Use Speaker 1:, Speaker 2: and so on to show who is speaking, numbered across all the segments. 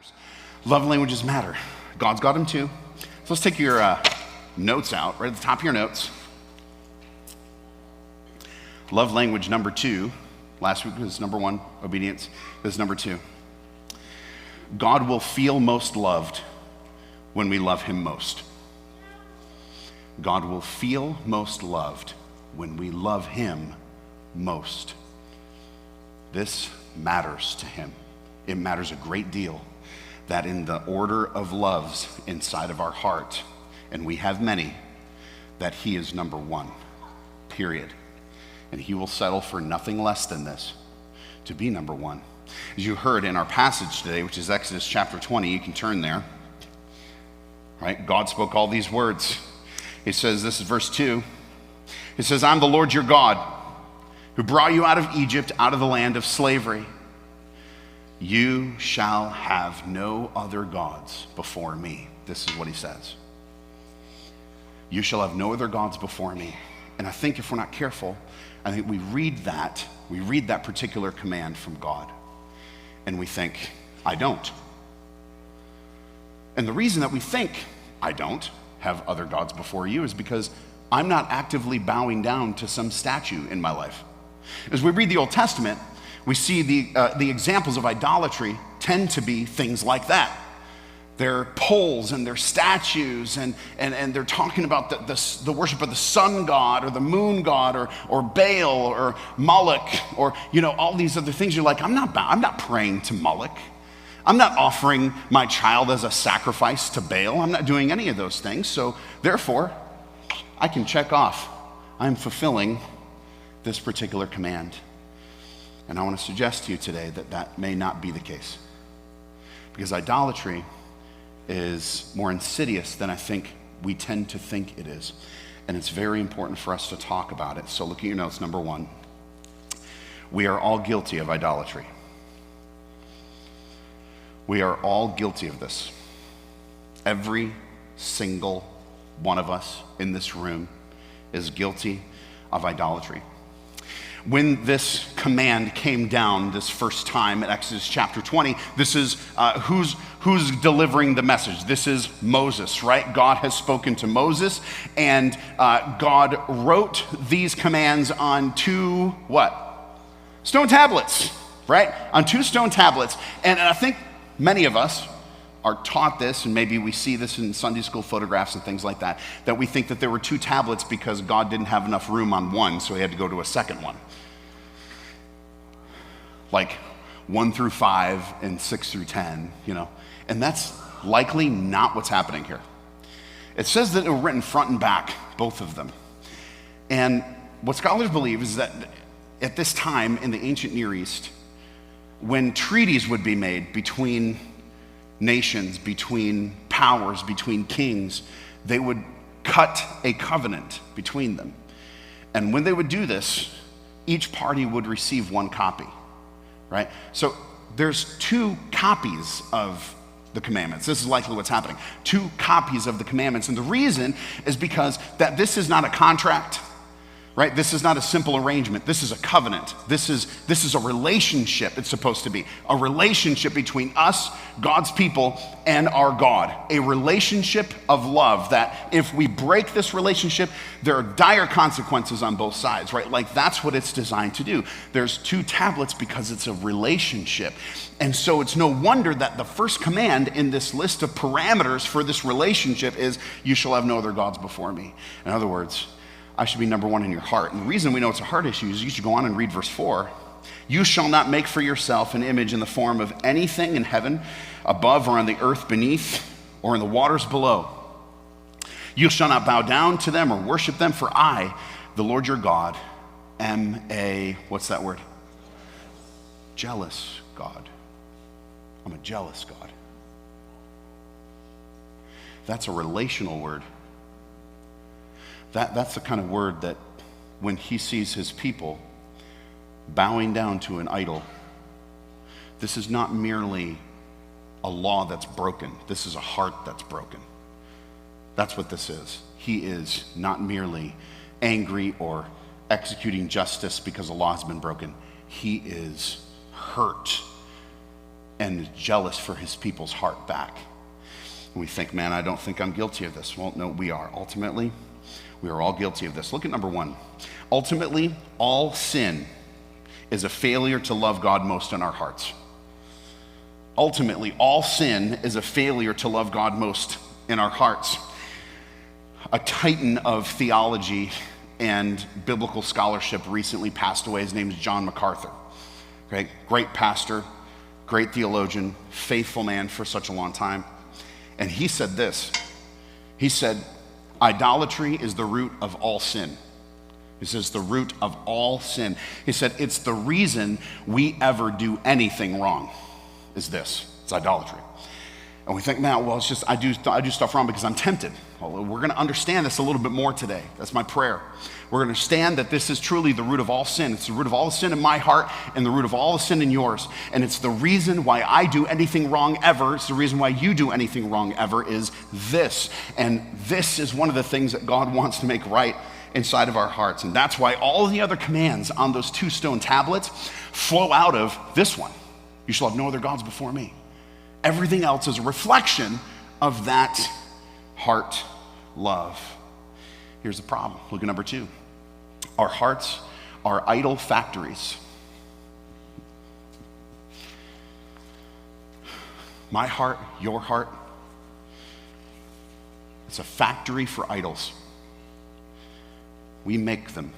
Speaker 1: matters. Love languages matter. God's got them too. So let's take your notes out, right at the top of your notes. Love language number 2. Last week was number 1, obedience. This is number 2. God will feel most loved when we love him most. God will feel most loved when we love him most. This matters to him. It matters a great deal that in the order of loves inside of our heart, and we have many, that he is number 1, period. And he will settle for nothing less than this, to be number 1. As you heard in our passage today, which is Exodus chapter 20, you can turn there, right? God spoke all these words. He says, this is verse 2. It says, I'm the Lord your God, who brought you out of Egypt, out of the land of slavery. You shall have no other gods before me. This is what he says. You shall have no other gods before me. And I think if we're not careful, I think we read that particular command from God, and we think, I don't. And the reason that we think I don't have other gods before you is because I'm not actively bowing down to some statue in my life. As we read the Old Testament, we see the examples of idolatry tend to be things like that. They're poles and they're statues, and they're talking about the worship of the sun god or the moon god or Baal or Moloch or all these other things. You're like, I'm not praying to Moloch. I'm not offering my child as a sacrifice to Baal. I'm not doing any of those things. So therefore, I can check off. I'm fulfilling this particular command. And I want to suggest to you today that that may not be the case, because idolatry is more insidious than I think we tend to think it is. And it's very important for us to talk about it. So look at your notes. Number 1, we are all guilty of idolatry. We are all guilty of this. Every single one of us in this room is guilty of idolatry. When this command came down this first time in Exodus chapter 20, this is who's delivering the message. This is Moses, right? God has spoken to Moses, and God wrote these commands on 2 what? Stone tablets, right? On 2 stone tablets. And I think many of us are taught this, and maybe we see this in Sunday school photographs and things like that, that we think that there were 2 tablets because God didn't have enough room on one, so he had to go to a second one. Like 1 through 5 and 6 through 10, And that's likely not what's happening here. It says that they were written front and back, both of them. And what scholars believe is that at this time in the ancient Near East, when treaties would be made between nations, between powers, between kings, they would cut a covenant between them. And when they would do this, each party would receive 1 copy, right? So there's 2 copies of the commandments. This is likely what's happening. 2 copies of the commandments. And the reason is because that this is not a contract, right? This is not a simple arrangement. This is a covenant. This is a relationship. It's supposed to be a relationship between us, God's people, and our God. A relationship of love that if we break this relationship, there are dire consequences on both sides, right? Like that's what it's designed to do. There's 2 tablets because it's a relationship. And so it's no wonder that the first command in this list of parameters for this relationship is, you shall have no other gods before me. In other words, I should be number 1 in your heart. And the reason we know it's a heart issue is you should go on and read verse 4. You shall not make for yourself an image in the form of anything in heaven above or on the earth beneath or in the waters below. You shall not bow down to them or worship them, for I, the Lord your God, am a, what's that word? Jealous God. I'm a jealous God. That's a relational word. That's the kind of word that when he sees his people bowing down to an idol, this is not merely a law that's broken. This is a heart that's broken. That's what this is. He is not merely angry or executing justice because a law has been broken. He is hurt and is jealous for his people's heart back. And we think, man, I don't think I'm guilty of this. Well, no, we are. Ultimately, we are all guilty of this. Look at number 1. Ultimately, all sin is a failure to love God most in our hearts. Ultimately, all sin is a failure to love God most in our hearts. A titan of theology and biblical scholarship recently passed away. His name is John MacArthur. Okay? Great pastor, great theologian, faithful man for such a long time. And he said this. He said, idolatry is the root of all sin. He says the root of all sin. He said it's the reason we ever do anything wrong is this. It's idolatry. And we think, man, well, it's just I do stuff wrong because I'm tempted. Well, we're going to understand this a little bit more today. That's my prayer. We're going to understand that this is truly the root of all sin. It's the root of all the sin in my heart and the root of all the sin in yours. And it's the reason why I do anything wrong ever. It's the reason why you do anything wrong ever is this. And this is one of the things that God wants to make right inside of our hearts. And that's why all the other commands on those 2 stone tablets flow out of this one. You shall have no other gods before me. Everything else is a reflection of that heart love. Here's the problem. Look at number 2. Our hearts are idol factories. My heart, your heart, it's a factory for idols. We make them.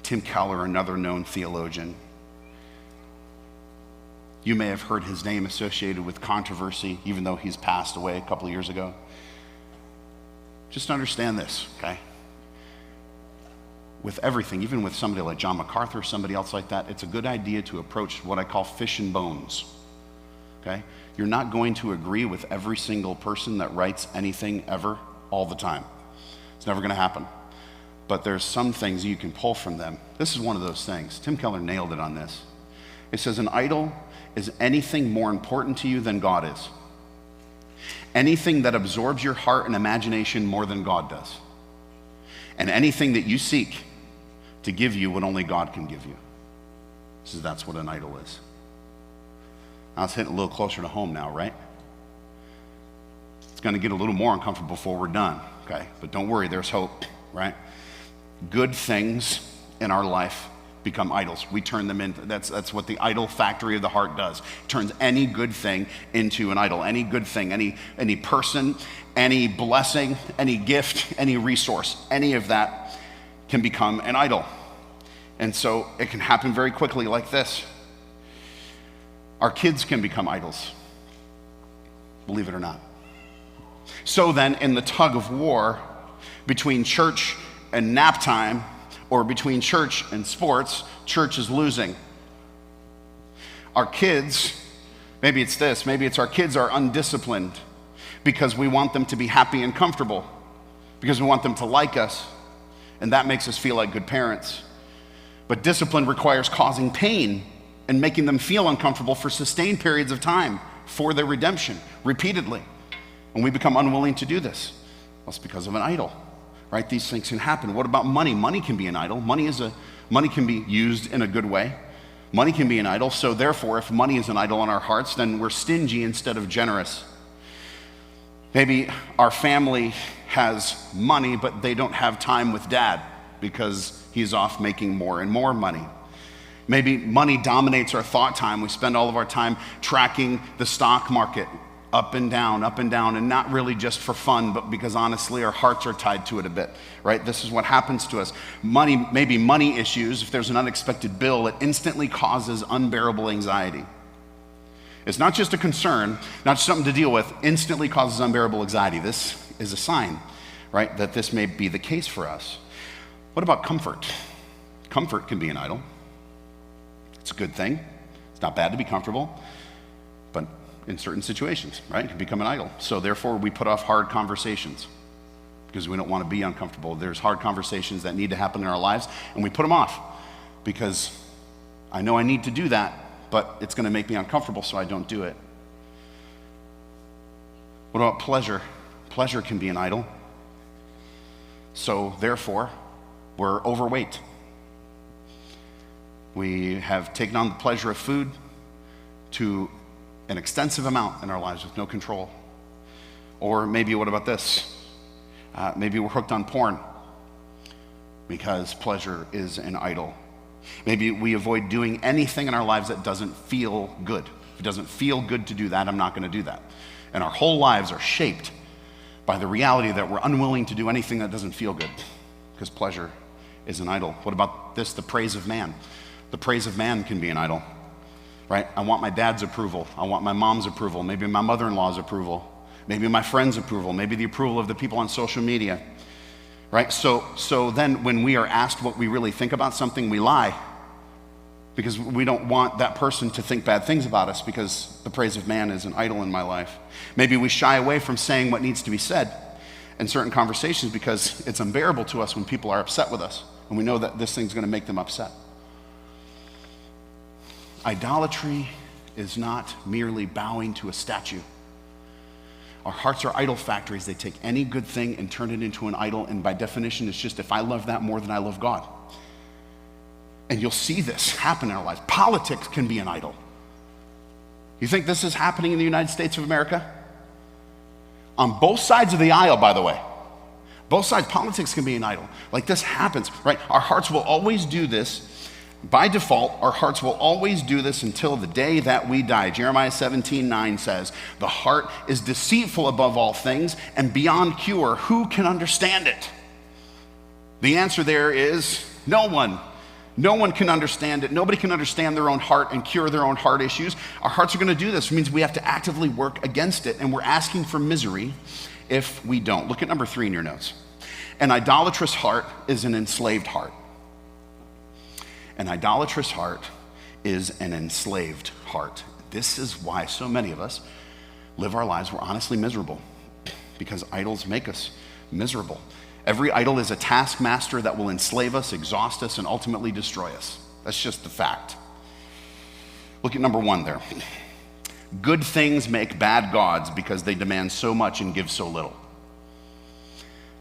Speaker 1: Tim Keller, another known theologian, you may have heard his name associated with controversy, even though he's passed away a couple of years ago. Just understand this, okay? With everything, even with somebody like John MacArthur, somebody else like that, it's a good idea to approach what I call fish and bones, okay? You're not going to agree with every single person that writes anything ever, all the time. It's never going to happen. But there's some things you can pull from them. This is one of those things. Tim Keller nailed it on this. It says, an idol is anything more important to you than God is. Anything that absorbs your heart and imagination more than God does. And anything that you seek to give you what only God can give you. So that's what an idol is. Now it's hitting a little closer to home now, right? It's going to get a little more uncomfortable before we're done, okay? But don't worry, there's hope, right? Good things in our life become idols. We turn them into, that's what the idol factory of the heart does. It turns any good thing into an idol. Any good thing, any person, any blessing, any gift, any resource, any of that can become an idol. And so it can happen very quickly like this. Our kids can become idols, believe it or not. So then in the tug of war between church and nap time, or between church and sports, church is losing. Our kids, maybe it's this, maybe it's our kids are undisciplined because we want them to be happy and comfortable, because we want them to like us, and that makes us feel like good parents. But discipline requires causing pain and making them feel uncomfortable for sustained periods of time for their redemption, repeatedly. And we become unwilling to do this. Well, it's because of an idol. Right? These things can happen. What about money? Money can be an idol. Money can be used in a good way. Money can be an idol. So therefore, if money is an idol in our hearts, then we're stingy instead of generous. Maybe our family has money, but they don't have time with dad because he's off making more and more money. Maybe money dominates our thought time. We spend all of our time tracking the stock market, up and down, and not really just for fun, but because honestly our hearts are tied to it a bit, right? This is what happens to us. Money, maybe money issues, if there's an unexpected bill, it instantly causes unbearable anxiety. It's not just a concern, not just something to deal with, instantly causes unbearable anxiety. This is a sign, right, that this may be the case for us. What about comfort? Comfort can be an idol. It's a good thing. It's not bad to be comfortable, but in certain situations, right? It can become an idol. So therefore, we put off hard conversations because we don't want to be uncomfortable. There's hard conversations that need to happen in our lives, and we put them off because I know I need to do that, but it's going to make me uncomfortable, so I don't do it. What about pleasure? Pleasure can be an idol. So therefore, we're overweight. We have taken on the pleasure of food, to an extensive amount in our lives with no control. Or maybe, what about this? Maybe we're hooked on porn because pleasure is an idol. Maybe we avoid doing anything in our lives that doesn't feel good. If it doesn't feel good to do that, I'm not going to do that. And our whole lives are shaped by the reality that we're unwilling to do anything that doesn't feel good because pleasure is an idol. What about this? The praise of man. The praise of man can be an idol, right? I want my dad's approval. I want my mom's approval. Maybe my mother-in-law's approval. Maybe my friend's approval. Maybe the approval of the people on social media, right? So then when we are asked what we really think about something, we lie because we don't want that person to think bad things about us because the praise of man is an idol in my life. Maybe we shy away from saying what needs to be said in certain conversations because it's unbearable to us when people are upset with us and we know that this thing's going to make them upset. Idolatry is not merely bowing to a statue. Our hearts are idol factories. They take any good thing and turn it into an idol, and by definition, it's just if I love that more than I love God. And you'll see this happen in our lives. Politics can be an idol. You think this is happening in the United States of America? On both sides of the aisle, by the way. Both sides, politics can be an idol. Like this happens, right? Our hearts will always do this. By default, our hearts will always do this until the day that we die. Jeremiah 17:9 says, the heart is deceitful above all things and beyond cure. Who can understand it? The answer there is no one. No one can understand it. Nobody can understand their own heart and cure their own heart issues. Our hearts are going to do this. It means we have to actively work against it, and we're asking for misery if we don't. Look at number 3 in your notes. An idolatrous heart is an enslaved heart. An idolatrous heart is an enslaved heart. This is why so many of us live our lives we're honestly miserable, because idols make us miserable. Every idol is a taskmaster that will enslave us, exhaust us, and ultimately destroy us. That's just the fact. Look at number 1 there. Good things make bad gods because they demand so much and give so little.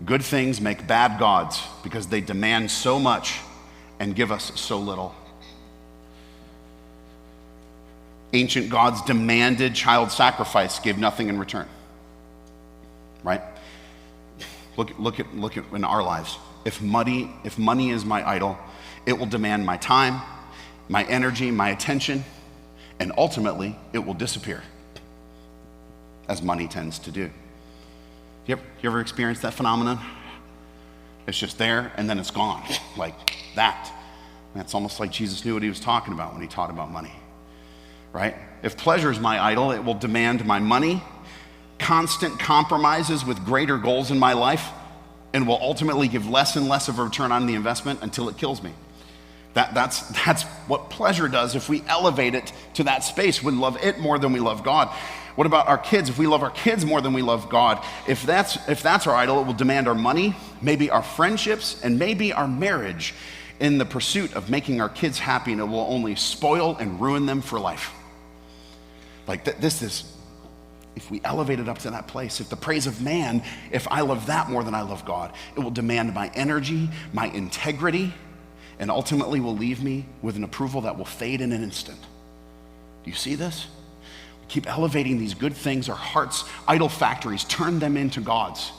Speaker 1: Good things make bad gods because they demand so much and give us so little. Ancient gods demanded child sacrifice, gave nothing in return. Right? Look at in our lives. If money is my idol, it will demand my time, my energy, my attention, and ultimately it will disappear, as money tends to do. You ever experienced that phenomenon? It's just there and then it's gone, like that. That's almost like Jesus knew what he was talking about when he taught about money, right? If pleasure is my idol, it will demand my money, constant compromises with greater goals in my life, and will ultimately give less and less of a return on the investment until it kills me. That's what pleasure does if we elevate it to that space. We love it more than we love God. What about our kids? If we love our kids more than we love God, if that's our idol, it will demand our money, maybe our friendships, and maybe our marriage in the pursuit of making our kids happy, and it will only spoil and ruin them for life. Like this is, if we elevate it up to that place, if the praise of man, if I love that more than I love God, it will demand my energy, my integrity, and ultimately will leave me with an approval that will fade in an instant. Do you see this? Keep elevating these good things, our hearts, idol factories, turn them into gods.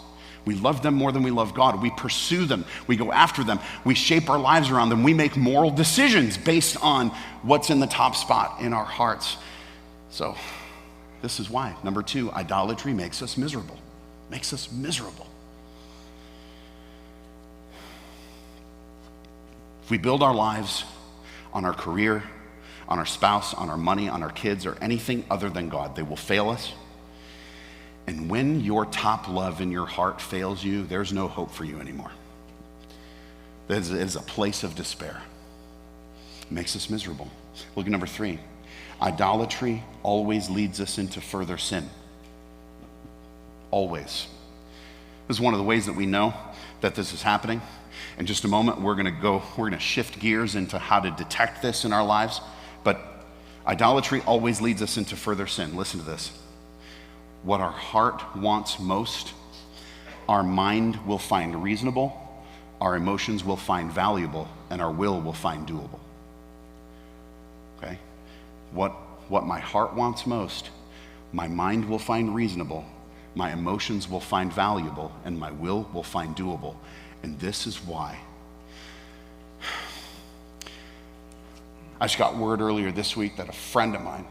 Speaker 1: We love them more than we love God. We pursue them. We go after them. We shape our lives around them. We make moral decisions based on what's in the top spot in our hearts. So this is why. Number 2, idolatry makes us miserable. Makes us miserable. If we build our lives on our career, on our spouse, on our money, on our kids, or anything other than God, they will fail us. And when your top love in your heart fails you, there's no hope for you anymore. It is a place of despair. It makes us miserable. Look at number 3. Idolatry always leads us into further sin. Always. This is one of the ways that we know that this is happening. In just a moment, we're going to shift gears into how to detect this in our lives. But idolatry always leads us into further sin. Listen to this. What our heart wants most, our mind will find reasonable, our emotions will find valuable, and our will find doable. Okay? What what my heart wants most, my mind will find reasonable, my emotions will find valuable, and my will find doable. And this is why. I just got word earlier this week that a friend of mine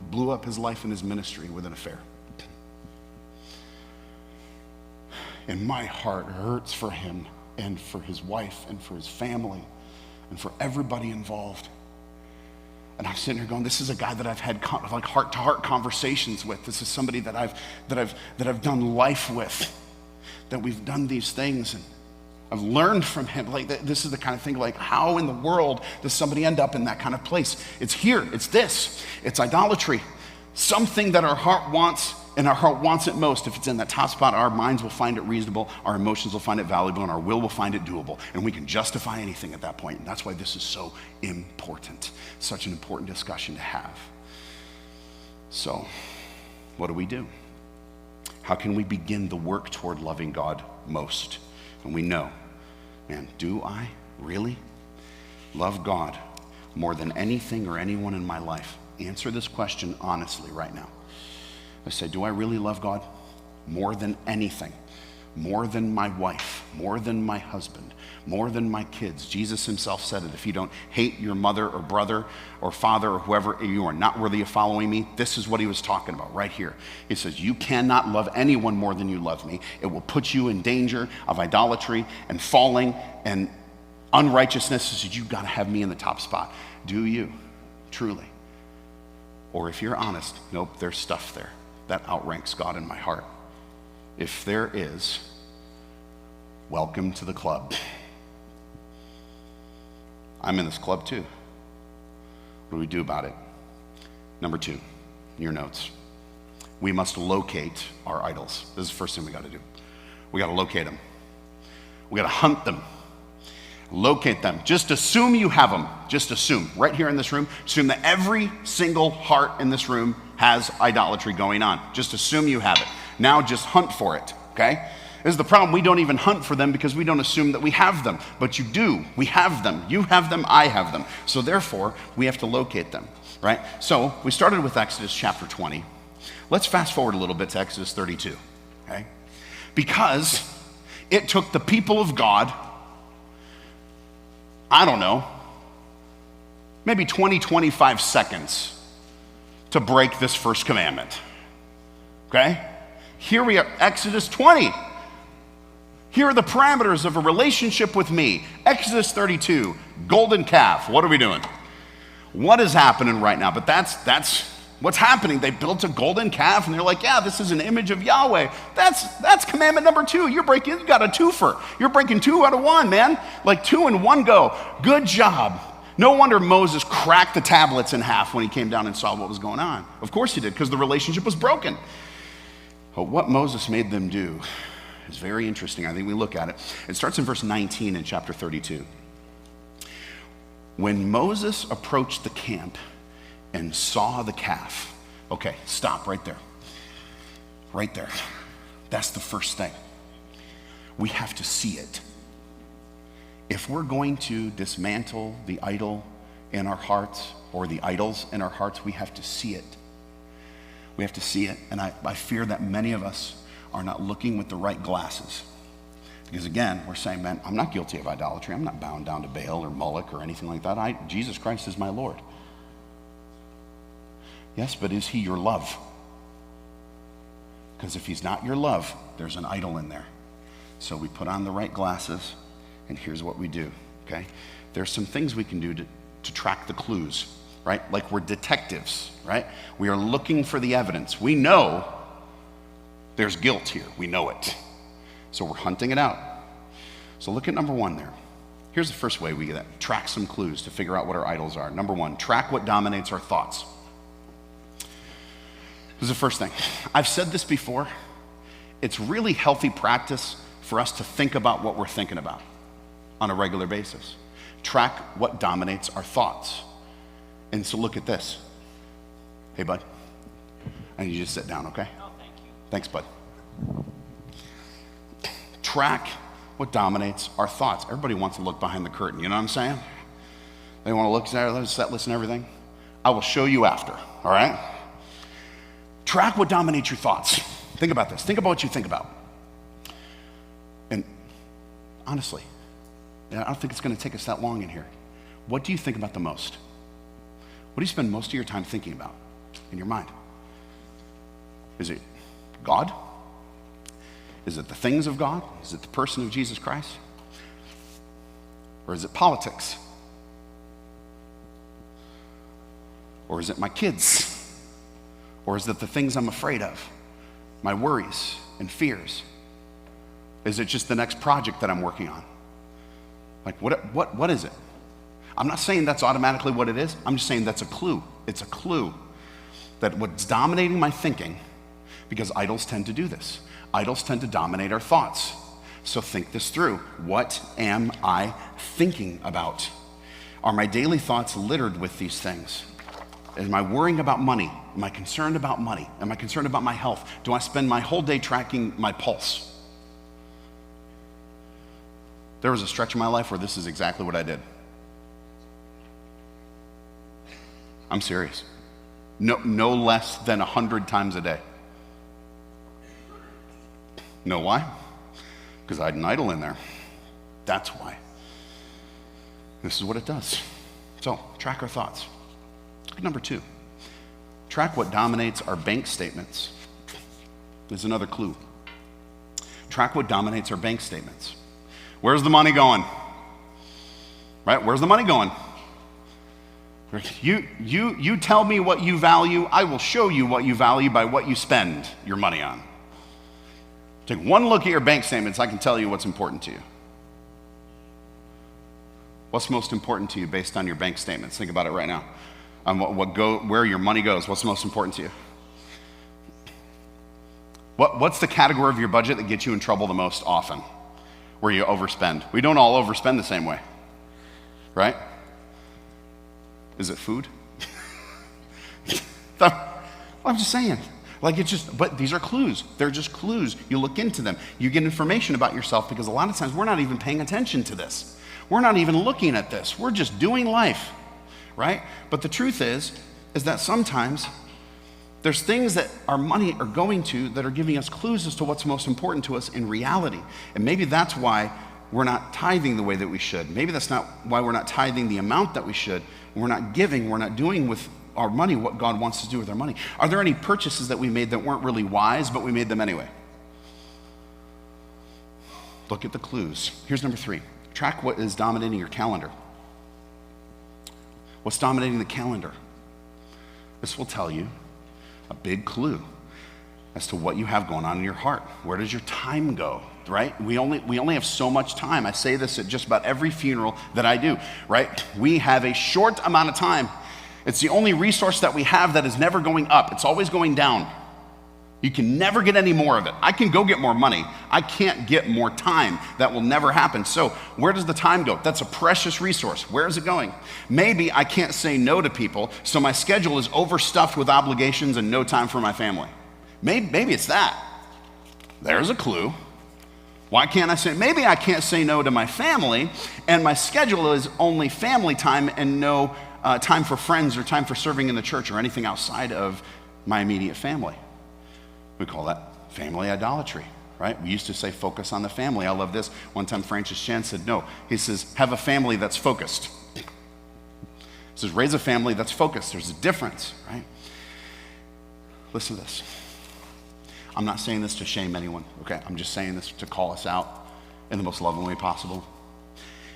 Speaker 1: blew up his life and his ministry with an affair. And my heart hurts for him and for his wife and for his family and for everybody involved. And I'm sitting here going, this is a guy that I've had like heart-to-heart conversations with. This is somebody that I've done life with, that we've done these things, and I've learned from him. Like, this is the kind of thing, like, how in the world does somebody end up in that kind of place? It's here, it's this, it's idolatry. Something that our heart wants, and our heart wants it most. If it's in that top spot, our minds will find it reasonable, our emotions will find it valuable, and our will find it doable. And we can justify anything at that point. And that's why this is so important. Such an important discussion to have. So, what do? How can we begin the work toward loving God most? And we know, man, do I really love God more than anything or anyone in my life? Answer this question honestly right now. I say, do I really love God more than anything? More than my wife, more than my husband, more than my kids. Jesus himself said it. If you don't hate your mother or brother or father or whoever, you are not worthy of following me. This is what he was talking about right here. He says, you cannot love anyone more than you love me. It will put you in danger of idolatry and falling and unrighteousness. He said, you've got to have me in the top spot. Do you truly? Or if you're honest, nope, there's stuff there that outranks God in my heart. If there is, welcome to the club. I'm in this club too. What do we do about it? Number 2, your notes. We must locate our idols. This is the first thing we got to do. We got to locate them. We got to hunt them. Locate them. Just assume you have them. Just assume. Right here in this room, assume that every single heart in this room has idolatry going on. Just assume you have it. Now just hunt for it, okay? This is the problem. We don't even hunt for them because we don't assume that we have them. But you do. We have them. You have them. I have them. So therefore, we have to locate them, right? So we started with Exodus chapter 20. Let's fast forward a little bit to Exodus 32, okay? Because it took the people of God, I don't know, maybe 20, 25 seconds to break this first commandment, okay? Here we are, Exodus 20. Here are the parameters of a relationship with me. Exodus 32, golden calf. What are we doing? What is happening right now? But that's what's happening. They built a golden calf, and they're like, yeah, this is an image of Yahweh. That's commandment number 2. You got a twofer. You're breaking 2 out of 1, man. Like 2 in 1 go. Good job. No wonder Moses cracked the tablets in half when he came down and saw what was going on. Of course he did, because the relationship was broken. But what Moses made them do is very interesting. I think we look at it. It starts in verse 19 in chapter 32. When Moses approached the camp and saw the calf. Okay, stop right there. Right there. That's the first thing. We have to see it. If we're going to dismantle the idol in our hearts or the idols in our hearts, we have to see it. We have to see it. And I fear that many of us are not looking with the right glasses. Because again, we're saying, man, I'm not guilty of idolatry. I'm not bound down to Baal or Moloch or anything like that. Jesus Christ is my Lord. Yes, but is he your love? Because if he's not your love, there's an idol in there. So we put on the right glasses, and here's what we do, okay? There's some things we can do to track the clues, right? Like we're detectives, right? We are looking for the evidence. We know there's guilt here. We know it. So we're hunting it out. So look at number 1 there. Here's the first way we track some clues to figure out what our idols are. Number 1, track what dominates our thoughts. This is the first thing. I've said this before. It's really healthy practice for us to think about what we're thinking about on a regular basis. Track what dominates our thoughts. And so look at this. Hey, bud. I need you to sit down, okay?
Speaker 2: Oh, thank you.
Speaker 1: Thanks, bud. Track what dominates our thoughts. Everybody wants to look behind the curtain, you know what I'm saying? They want to look at the set list and everything? I will show you after, all right? Track what dominates your thoughts. Think about this. Think about what you think about. And honestly, I don't think it's going to take us that long in here. What do you think about the most? What do you spend most of your time thinking about in your mind? Is it God? Is it the things of God? Is it the person of Jesus Christ? Or is it politics? Or is it my kids? Or is it the things I'm afraid of? My worries and fears? Is it just the next project that I'm working on? Like, what is it? I'm not saying that's automatically what it is. I'm just saying that's a clue. It's a clue that what's dominating my thinking, because idols tend to do this. Idols tend to dominate our thoughts. So think this through. What am I thinking about? Are my daily thoughts littered with these things? Am I worrying about money? Am I concerned about money? Am I concerned about my health? Do I spend my whole day tracking my pulse? There was a stretch in my life where this is exactly what I did. I'm serious. No less than 100 times a day. Know why? Because I had an idol in there. That's why. This is what it does. So, track our thoughts. Number 2, track what dominates our bank statements. There's another clue. Track what dominates our bank statements. Where's the money going? Right? Where's the money going? You tell me what you value, I will show you what you value by what you spend your money on. Take one look at your bank statements, I can tell you what's important to you. What's most important to you based on your bank statements? Think about it right now. Where your money goes, what's most important to you? What's the category of your budget that gets you in trouble the most often? Where you overspend. We don't all overspend the same way, right? Is it food? I'm just saying. Like but these are clues. They're just clues. You look into them. You get information about yourself because a lot of times we're not even paying attention to this. We're not even looking at this. We're just doing life, right? But the truth is that sometimes there's things that our money are going to that are giving us clues as to what's most important to us in reality. And maybe that's why we're not tithing the way that we should. Maybe that's not why we're not tithing the amount that we should. We're not giving, we're not doing with our money what God wants to do with our money. Are there any purchases that we made that weren't really wise, but we made them anyway? Look at the clues. Here's number 3. Track what is dominating your calendar. What's dominating the calendar? This will tell you a big clue as to what you have going on in your heart. Where does your time go, right? We only have so much time. I say this at just about every funeral that I do, right? We have a short amount of time. It's the only resource that we have that is never going up. It's always going down. You can never get any more of it. I can go get more money. I can't get more time. That will never happen. So where does the time go? That's a precious resource. Where is it going? Maybe I can't say no to people, so my schedule is overstuffed with obligations and no time for my family. Maybe it's that. There's a clue. Why can't I say, maybe I can't say no to my family, and my schedule is only family time and no time for friends or time for serving in the church or anything outside of my immediate family. We call that family idolatry, right? We used to say focus on the family. I love this. One time Francis Chan said no. He says have a family that's focused. He says raise a family that's focused. There's a difference, right? Listen to this. I'm not saying this to shame anyone, okay? I'm just saying this to call us out in the most loving way possible.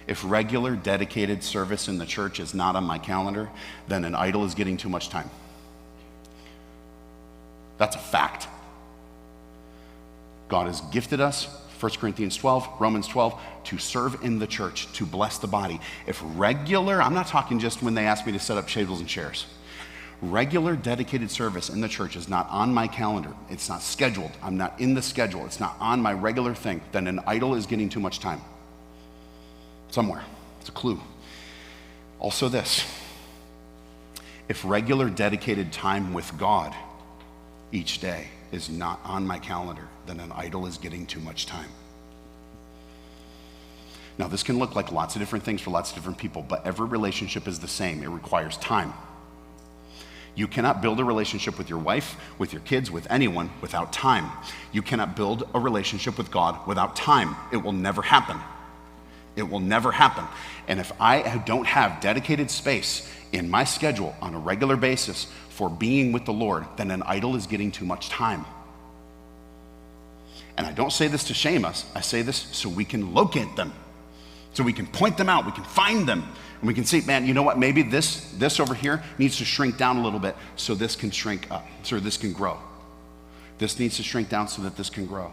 Speaker 1: If regular, dedicated service in the church is not on my calendar, then an idol is getting too much time. That's a fact. God has gifted us, 1 Corinthians 12, Romans 12, to serve in the church, to bless the body. If regular, I'm not talking just when they ask me to set up tables and chairs. Regular, dedicated service in the church is not on my calendar. It's not scheduled. I'm not in the schedule. It's not on my regular thing. Then an idol is getting too much time. Somewhere. It's a clue. Also this. If regular, dedicated time with God each day is not on my calendar, then an idol is getting too much time. Now, this can look like lots of different things for lots of different people, but every relationship is the same. It requires time. You cannot build a relationship with your wife, with your kids, with anyone without time. You cannot build a relationship with God without time. It will never happen. It will never happen. And if I don't have dedicated space in my schedule on a regular basis for being with the Lord, then an idol is getting too much time. And I don't say this to shame us. I say this so we can locate them, so we can point them out, we can find them, and we can say, man, you know what, maybe this over here needs to shrink down a little bit so this can shrink up, so this can grow. This needs to shrink down so that this can grow.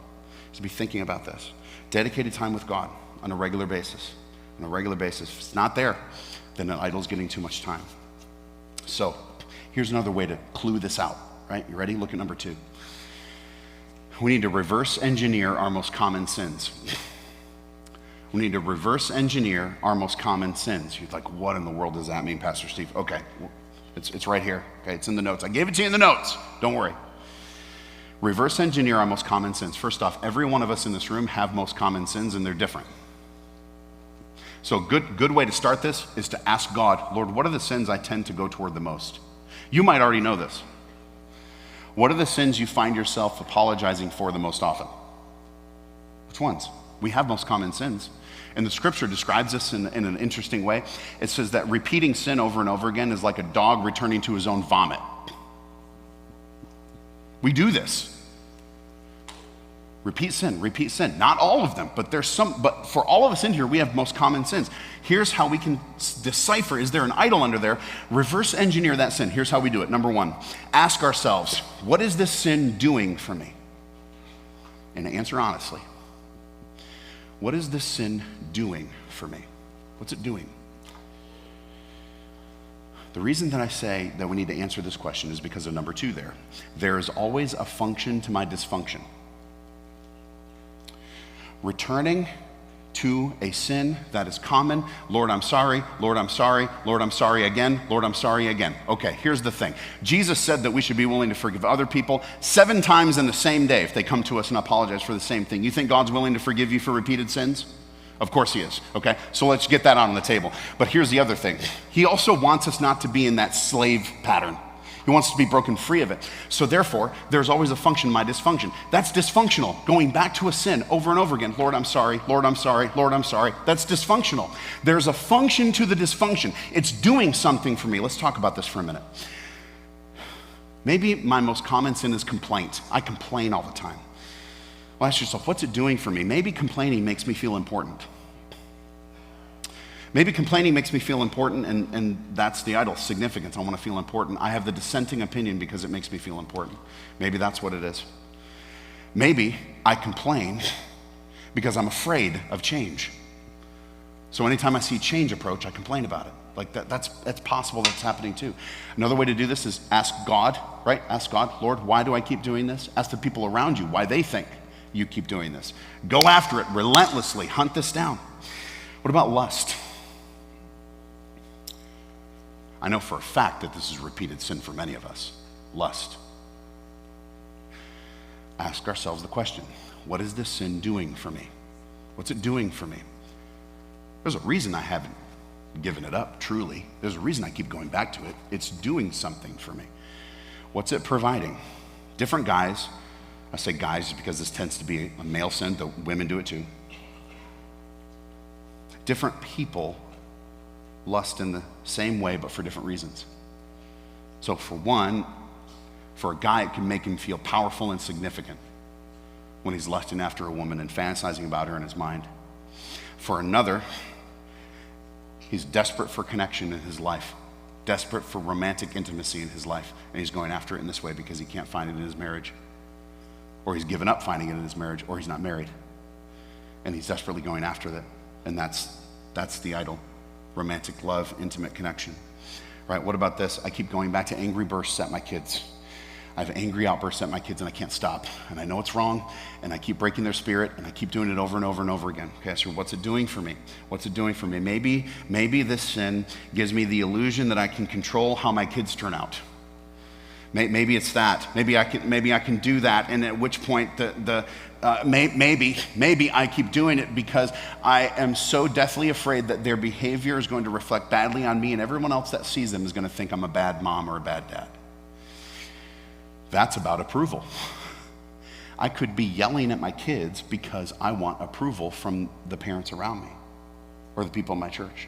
Speaker 1: So be thinking about this. Dedicated time with God on a regular basis. On a regular basis. If it's not there, then an idol's getting too much time. So here's another way to clue this out, right? You ready? Look at number 2. We need to reverse engineer our most common sins. We need to reverse engineer our most common sins. You're like, what in the world does that mean, Pastor Steve? Okay, it's right here. Okay, it's in the notes. I gave it to you in the notes. Don't worry. Reverse engineer our most common sins. First off, every one of us in this room have most common sins, and they're different. So a good way to start this is to ask God, Lord, what are the sins I tend to go toward the most? You might already know this. What are the sins you find yourself apologizing for the most often? Which ones? We have most common sins. And the scripture describes this in an interesting way. It says that repeating sin over and over again is like a dog returning to his own vomit. We do this. Repeat sin, repeat sin. Not all of them, but but for all of us in here, we have most common sins. Here's how we can decipher, is there an idol under there? Reverse engineer that sin. Here's how we do it. Number 1, ask ourselves, what is this sin doing for me? And answer honestly. What is this sin doing for me? What's it doing? The reason that I say that we need to answer this question is because of number 2 there. There is always a function to my dysfunction. Returning to a sin that is common. Lord, I'm sorry. Lord, I'm sorry. Lord, I'm sorry again. Lord, I'm sorry again. Okay, here's the thing. Jesus said that we should be willing to forgive other people 7 times in the same day if they come to us and apologize for the same thing. You think God's willing to forgive you for repeated sins? Of course he is, okay? So let's get that out on the table. But here's the other thing. He also wants us not to be in that slave pattern. He wants us to be broken free of it. So therefore, there's always a function, my dysfunction. That's dysfunctional, going back to a sin over and over again. Lord, I'm sorry. Lord, I'm sorry. Lord, I'm sorry. That's dysfunctional. There's a function to the dysfunction. It's doing something for me. Let's talk about this for a minute. Maybe my most common sin is complaint. I complain all the time. Well, ask yourself, what's it doing for me? Maybe complaining makes me feel important. Maybe complaining makes me feel important, and that's the idol, significance. I want to feel important. I have the dissenting opinion because it makes me feel important. Maybe that's what it is. Maybe I complain because I'm afraid of change. So anytime I see change approach, I complain about it. Like that's possible that's happening too. Another way to do this is ask God, right? Ask God, Lord, why do I keep doing this? Ask the people around you why they think you keep doing this. Go after it relentlessly. Hunt this down. What about lust? I know for a fact that this is repeated sin for many of us. Lust. Ask ourselves the question, what is this sin doing for me? What's it doing for me? There's a reason I haven't given it up, truly. There's a reason I keep going back to it. It's doing something for me. What's it providing? Different guys. I say guys because this tends to be a male sin, though women do it too. Different people lust in the same way, but for different reasons. So for one, for a guy, it can make him feel powerful and significant when he's lusting after a woman and fantasizing about her in his mind. For another, he's desperate for connection in his life, desperate for romantic intimacy in his life, and he's going after it in this way because he can't find it in his marriage, or he's given up finding it in his marriage, or he's not married, and he's desperately going after that, and that's the idol. Romantic love, intimate connection. Right, what about this? I keep going back to angry bursts at my kids. I have angry outbursts at my kids and I can't stop. And I know it's wrong and I keep breaking their spirit and I keep doing it over and over and over again. Okay, so what's it doing for me? What's it doing for me? Maybe this sin gives me the illusion that I can control how my kids turn out. Maybe it's that. Maybe I can do that, and at which point maybe I keep doing it because I am so deathly afraid that their behavior is going to reflect badly on me, and everyone else that sees them is going to think I'm a bad mom or a bad dad. That's about approval. I could be yelling at my kids because I want approval from the parents around me or the people in my church.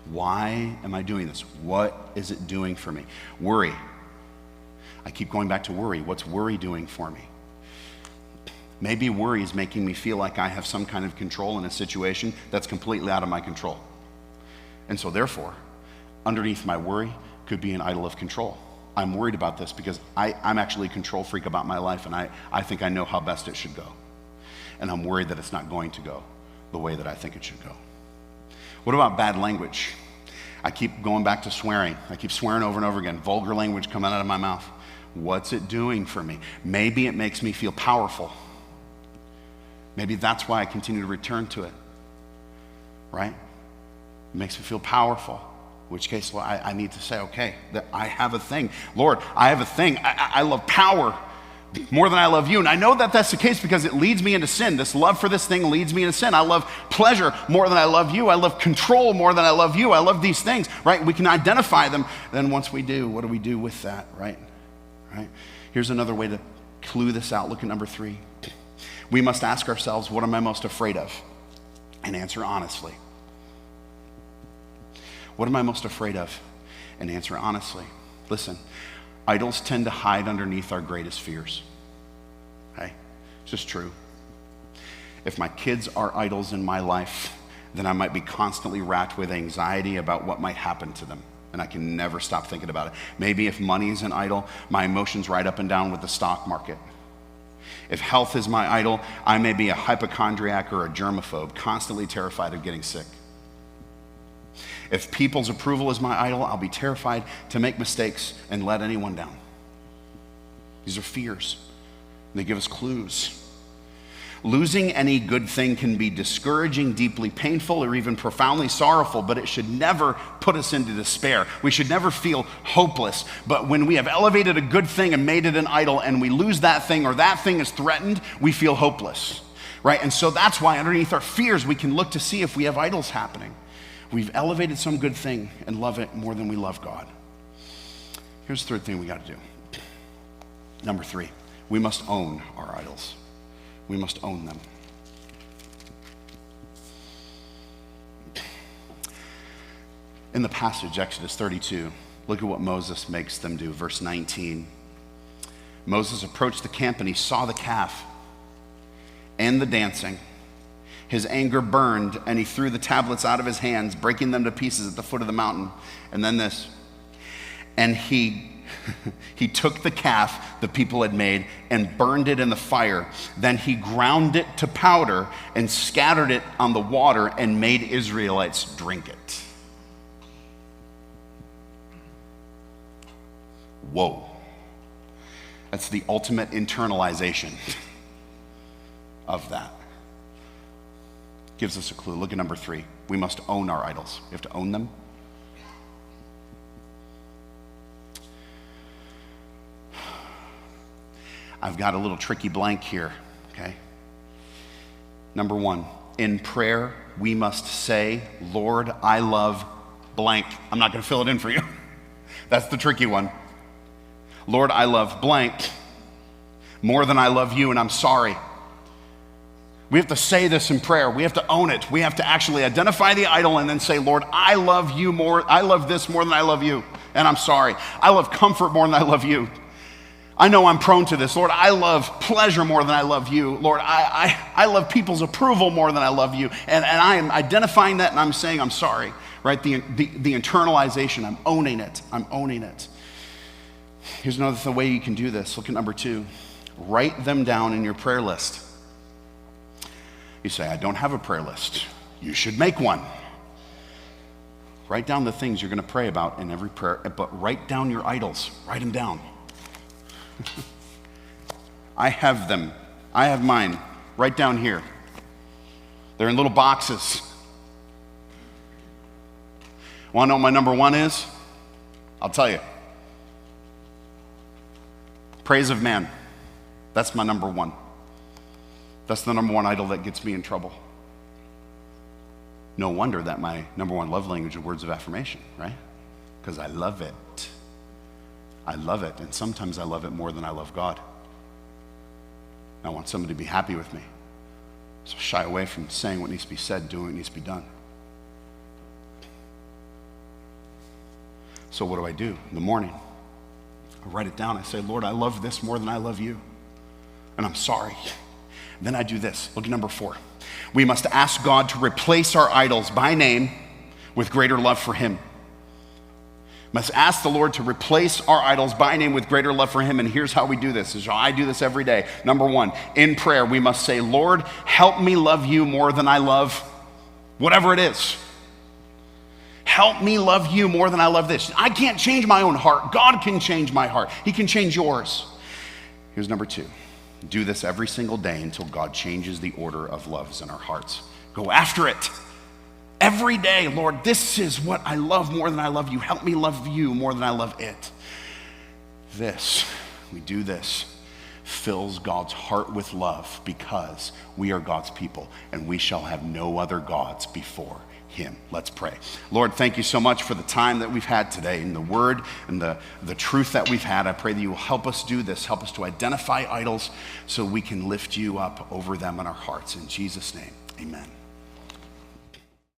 Speaker 1: Why am I doing this? What is it doing for me? Worry. I keep going back to worry. What's worry doing for me? Maybe worry is making me feel like I have some kind of control in a situation that's completely out of my control. And so therefore, underneath my worry could be an idol of control. I'm worried about this because I'm actually a control freak about my life, and I think I know how best it should go. And I'm worried that it's not going to go the way that I think it should go. What about bad language? I keep going back to swearing. I keep swearing over and over again. Vulgar language coming out of my mouth. What's it doing for me? Maybe it makes me feel powerful. Maybe that's why I continue to return to it, right? It makes me feel powerful, in which case, well, I need to say, okay, that I have a thing. Lord, I have a thing. I love power more than I love you. And I know that that's the case because it leads me into sin. This love for this thing leads me into sin. I love pleasure more than I love you. I love control more than I love you. I love these things, right? We can identify them. Then once we do, what do we do with that, right? Right? Here's another way to clue this out. Look at number 3. We must ask ourselves, what am I most afraid of? And answer honestly. What am I most afraid of? And answer honestly. Listen, idols tend to hide underneath our greatest fears. Okay? It's just true. If my kids are idols in my life, then I might be constantly racked with anxiety about what might happen to them. And I can never stop thinking about it. Maybe if money is an idol, my emotions ride up and down with the stock market. If health is my idol, I may be a hypochondriac or a germaphobe, constantly terrified of getting sick. If people's approval is my idol, I'll be terrified to make mistakes and let anyone down. These are fears. They give us clues. Losing any good thing can be discouraging, deeply painful, or even profoundly sorrowful, but it should never put us into despair. We should never feel hopeless. But when we have elevated a good thing and made it an idol and we lose that thing or that thing is threatened, we feel hopeless, right? And so that's why underneath our fears, we can look to see if we have idols happening. We've elevated some good thing and love it more than we love God. Here's the third thing we got to do. Number 3, we must own our idols. We must own them. In the passage, Exodus 32, look at what Moses makes them do. Verse 19. Moses approached the camp and he saw the calf and the dancing. His anger burned and he threw the tablets out of his hands, breaking them to pieces at the foot of the mountain. And then this. And he took the calf the people had made and burned it in the fire. Then he ground it to powder and scattered it on the water and made Israelites drink it. Whoa. That's the ultimate internalization of that. Gives us a clue. Look at number 3. We must own our idols. We have to own them. I've got a little tricky blank here, okay? Number 1, in prayer, we must say, Lord, I love blank. I'm not going to fill it in for you. That's the tricky one. Lord, I love blank more than I love you, and I'm sorry. We have to say this in prayer. We have to own it. We have to actually identify the idol and then say, Lord, I love you more. I love this more than I love you, and I'm sorry. I love comfort more than I love you. I know I'm prone to this. Lord, I love pleasure more than I love you. Lord, I love people's approval more than I love you. And I am identifying that and I'm saying I'm sorry, right? The internalization, I'm owning it. I'm owning it. Here's another way you can do this. Look at number 2. Write them down in your prayer list. You say, I don't have a prayer list. You should make one. Write down the things you're going to pray about in every prayer, but write down your idols. Write them down. I have them. I have mine right down here. They're in little boxes. Want to know what my number 1 is? I'll tell you. Praise of man. That's my number one. That's the number one idol that gets me in trouble. No wonder that my number one love language are words of affirmation, right? Because I love it. I love it, and sometimes I love it more than I love God. I want somebody to be happy with me. So shy away from saying what needs to be said, doing what needs to be done. So what do? In the morning, I write it down. I say, Lord, I love this more than I love you, and I'm sorry. Then I do this. Look at number 4. We must ask God to replace our idols by name with greater love for him. Must ask the Lord to replace our idols by name with greater love for him. And here's how we do this. Is I do this every day. Number 1, in prayer, we must say, Lord, help me love you more than I love whatever it is. Help me love you more than I love this. I can't change my own heart. God can change my heart. He can change yours. Here's number 2. Do this every single day until God changes the order of loves in our hearts. Go after it. Every day, Lord, this is what I love more than I love you. Help me love you more than I love it. We do this, fills God's heart with love because we are God's people and we shall have no other gods before him. Let's pray. Lord, thank you so much for the time that we've had today and the word and the truth that we've had. I pray that you will help us do this, help us to identify idols so we can lift you up over them in our hearts. In Jesus' name, amen.